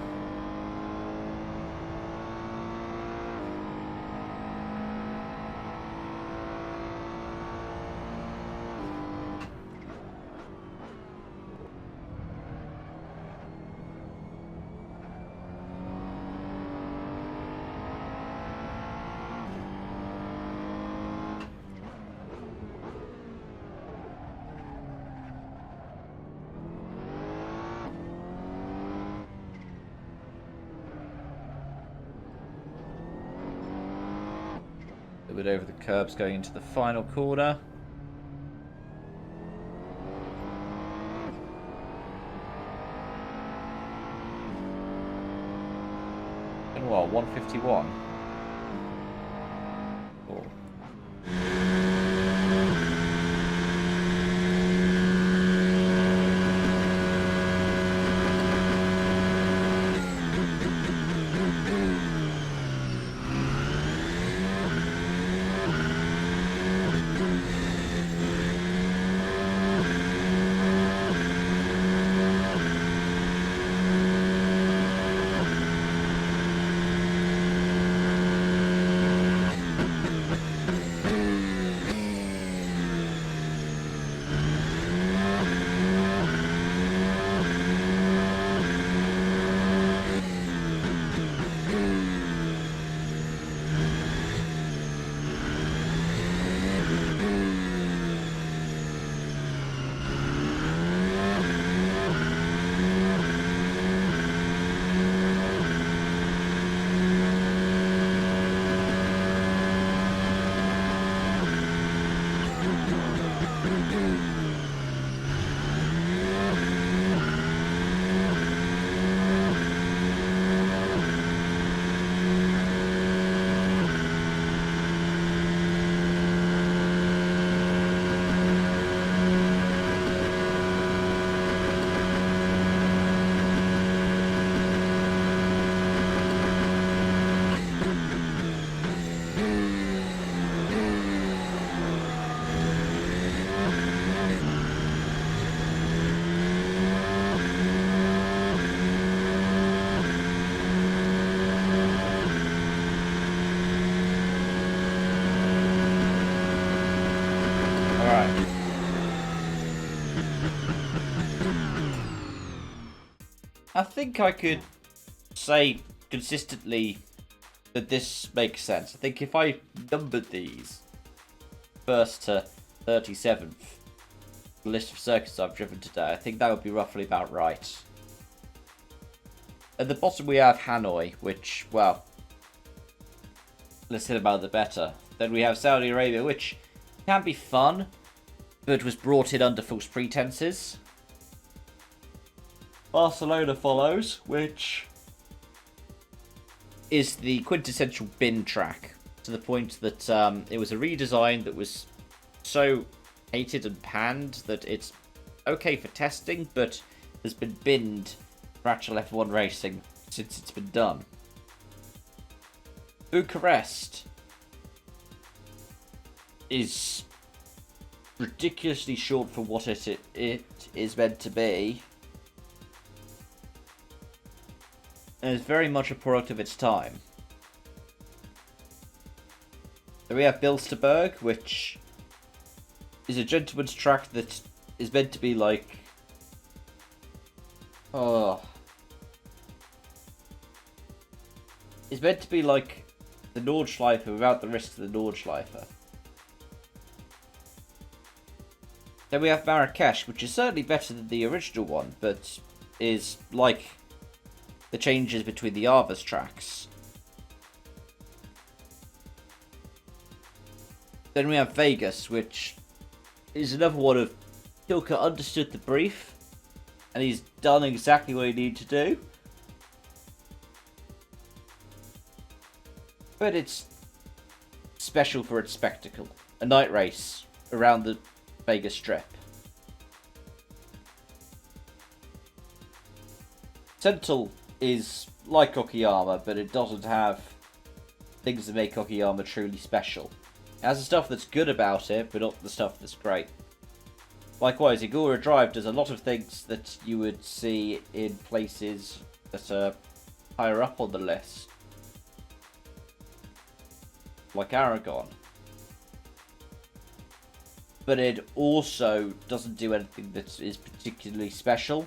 Speaker 1: A bit over the curbs going into the final corner. And what, 151? Cool. I think I could say consistently that this makes sense. I think if I numbered these 1st to 37th, the list of circuits I've driven today, I think that would be roughly about right. At the bottom we have Hanoi, which, well, less said about the better. Then we have Saudi Arabia, which can be fun, but was brought in under false pretenses. Barcelona follows, which is the quintessential bin track, to the point that it was a redesign that was so hated and panned that it's okay for testing, but has been binned for actual F1 racing since it's been done. Bucharest is ridiculously short for what it is meant to be, and is very much a product of its time. Then we have Bilster Berg, which is a gentleman's track that is meant to be like... It's meant to be like the Nordschleife without the risks of the Nordschleife. Then we have Marrakesh, which is certainly better than the original one, but is like the changes between the Arvas tracks. Then we have Vegas, which is another one of Tilke understood the brief, and he's done exactly what he needed to do. But it's special for its spectacle. A night race around the Vegas Strip. Sentinel is like Okayama, but it doesn't have things that make Okayama truly special. It has the stuff that's good about it, but not the stuff that's great. Likewise, Igora Drive does a lot of things that you would see in places that are higher up on the list, like Aragon. But it also doesn't do anything that is particularly special.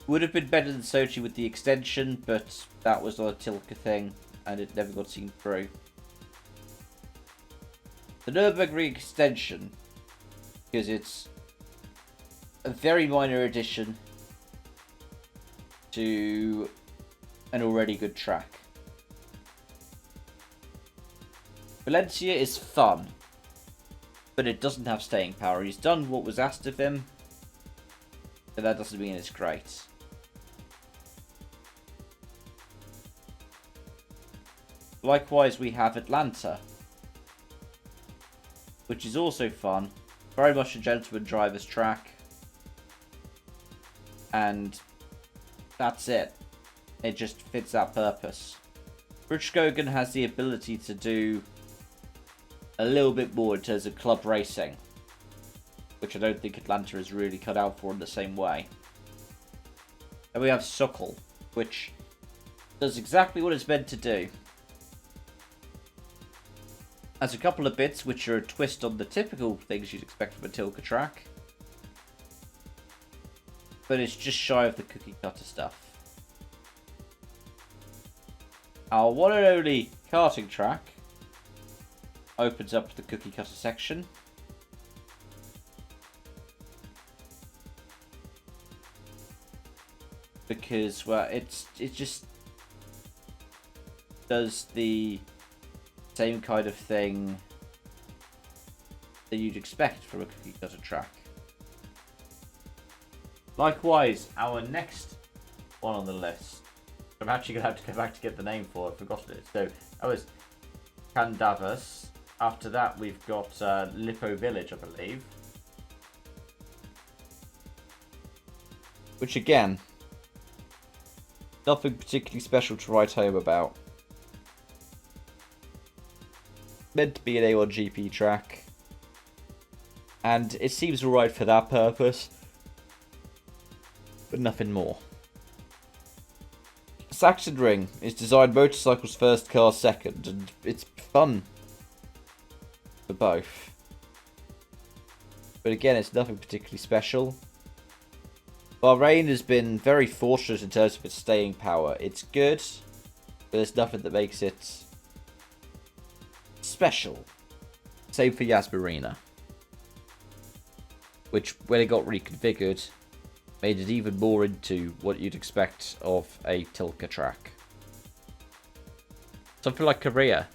Speaker 1: Would have been better than Sochi with the extension, but that was not a Tilke thing, and it never got seen through. The Nurburgring extension, because it's a very minor addition to an already good track. Valencia is fun, but it doesn't have staying power. He's done what was asked of him, but that doesn't mean it's great. Likewise, we have Atlanta, which is also fun. Very much a gentleman driver's track. And that's it. It just fits that purpose. Rudskogen has the ability to do a little bit more in terms of club racing, which I don't think Atlanta is really cut out for in the same way. And we have Sochi, which does exactly what it's meant to do. Has a couple of bits which are a twist on the typical things you'd expect from a Tilke track, but it's just shy of the cookie cutter stuff. Our one and only karting track opens up the cookie cutter section. Because, well, it just does the same kind of thing that you'd expect from a cookie cutter track. Likewise, our next one on the list, I'm actually going to have to go back to get the name for it, I've forgotten it. So that was Kandava. After that we've got Lippo Village, I believe. Which again, nothing particularly special to write home about. Meant to be an A1GP track, and it seems alright for that purpose, but nothing more. Sakhir is designed motorcycles first, cars second, and it's fun for both. But again, it's nothing particularly special. Bahrain has been very fortunate in terms of its staying power. It's good, but there's nothing that makes it special. Same for Yas Marina. which, when it got reconfigured, made it even more into what you'd expect of a Tilke track. Something like Korea,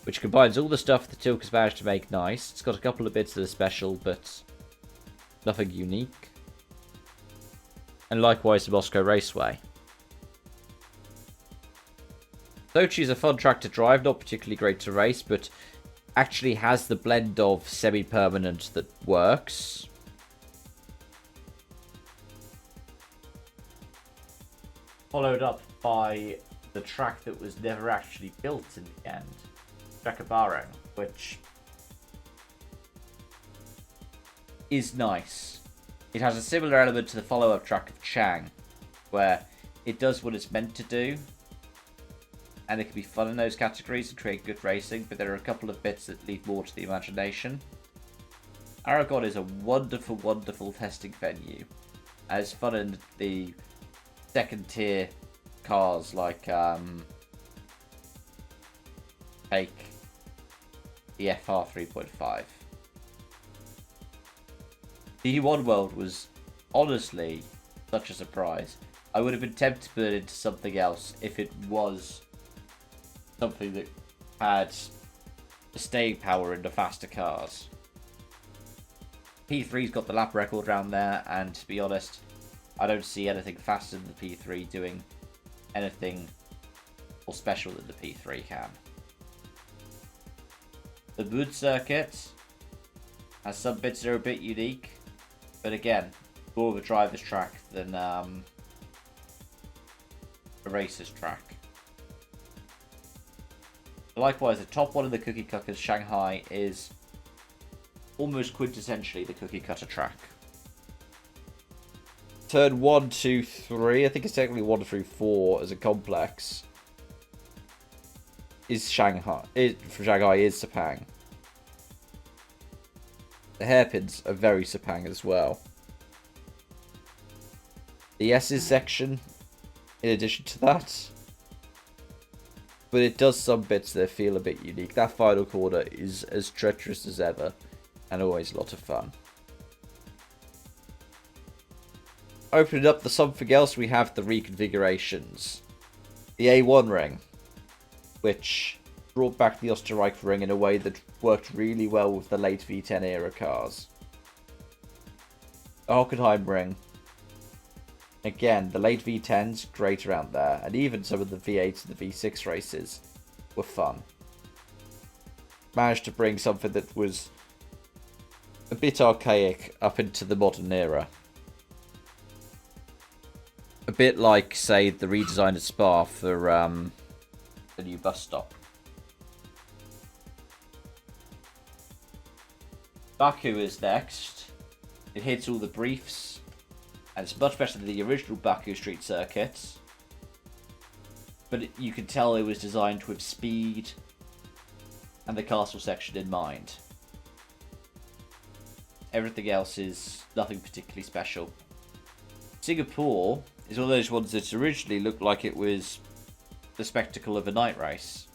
Speaker 1: which combines all the stuff the Tilke's managed to make nice. It's got a couple of bits that are special, but nothing unique. And likewise the Moscow Raceway. Sochi is a fun track to drive, not particularly great to race, but actually has the blend of semi-permanent that works. Followed up by the track that was never actually built in the end, track of Bahrain, which is nice. It has a similar element to the follow-up track of Chang, where it does what it's meant to do, and it can be fun in those categories and create good racing, but there are a couple of bits that leave more to the imagination. Aragon is a wonderful, wonderful testing venue, and it's fun in the second tier cars like take the FR 3.5. The E1 world was honestly such a surprise. I would have been tempted to put it into something else if it was something that had the staying power in the faster cars. P3's got the lap record around there, and to be honest, I don't see anything faster than the P3 doing anything more special than the P3 can. The Buddh circuit has some bits that are a bit unique, but again, more of a driver's track than a racer's track. Likewise, the top one of the cookie cutters, Shanghai, is almost quintessentially the cookie cutter track. Turn 1, 2, 3, I think it's technically 1 through 4 as a complex, is Shanghai. From Shanghai is Sepang. The hairpins are very Sepang as well. The S's section, in addition to that, but it does some bits that feel a bit unique. That final corner is as treacherous as ever, and always a lot of fun. Opening up the something else, we have the reconfigurations. The A1 ring, which brought back the Österreich ring in a way that worked really well with the late V10 era cars. The Hockenheimring. Again, the late V10s, great around there, and even some of the V8s and the V6 races were fun. Managed to bring something that was a bit archaic up into the modern era. A bit like, say, the redesign of Spa for the new bus stop. Baku is next. It hits all the briefs, and it's much better than the original Baku street circuits. But you can tell it was designed with speed and the castle section in mind. Everything else is nothing particularly special. Singapore is one of those ones that originally looked like it was the spectacle of a night race.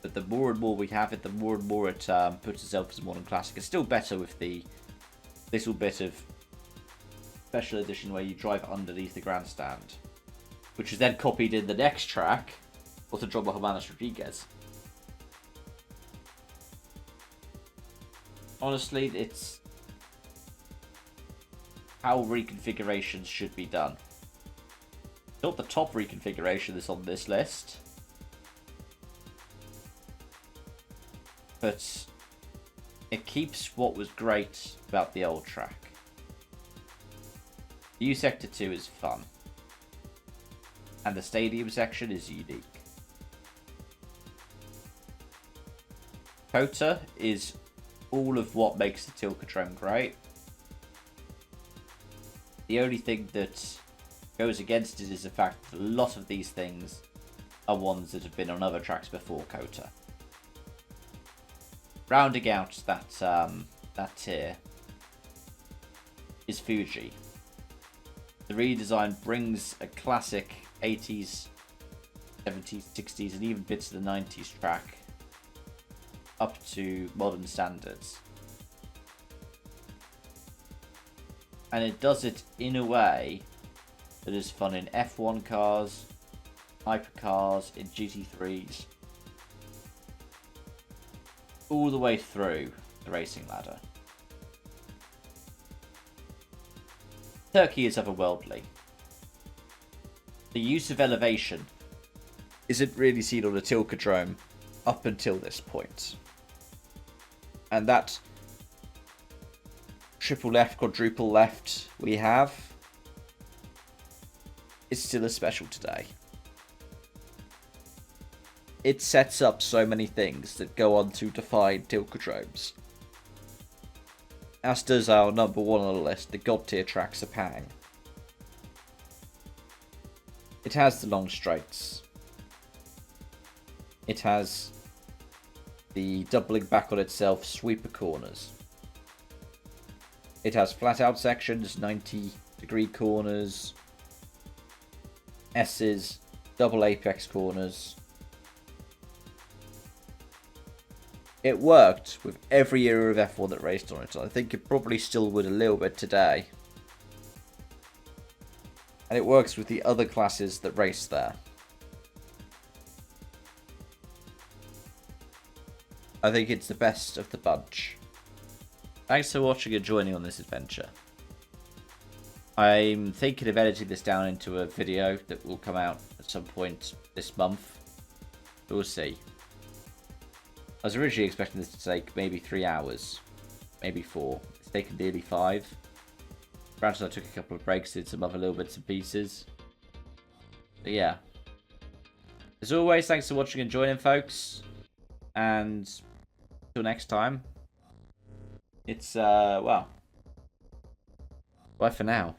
Speaker 1: But the more and more we have it, the more and more it puts itself as a modern classic. It's still better with the little bit of special edition where you drive underneath the grandstand, which is then copied in the next track, Autodromo Hermanos Rodriguez. Honestly, it's how reconfigurations should be done. Not the top reconfiguration that's on this list, but it keeps what was great about the old track. U Sector 2 is fun, and the stadium section is unique. Kota is all of what makes the Tilkedrome great. The only thing that goes against it is the fact that a lot of these things are ones that have been on other tracks before Kota. Rounding out that tier is Fuji. The redesign brings a classic 80s, 70s, 60s, and even bits of the 90s track up to modern standards. And it does it in a way that is fun in F1 cars, hypercars, in GT3s. All the way through the racing ladder. Turkey is otherworldly. The use of elevation isn't really seen on a Tilkedrome up until this point. And that triple left, quadruple left we have is still a special today. It sets up so many things that go on to define Tilkedromes. As does our number one on the list, the god tier track Sepang. It has the long straights. It has the doubling back on itself sweeper corners. It has flat out sections, 90-degree corners, S's, double apex corners. It worked with every era of F1 that raced on it. I think it probably still would a little bit today. And it works with the other classes that race there. I think it's the best of the bunch. Thanks for watching and joining on this adventure. I'm thinking of editing this down into a video that will come out at some point this month. We'll see. I was originally expecting this to take maybe 3 hours, maybe 4. It's taken nearly 5. Granted, I took a couple of breaks, did some other little bits and pieces. But yeah. As always, thanks for watching and joining, folks. And until next time, it's, well, bye for now.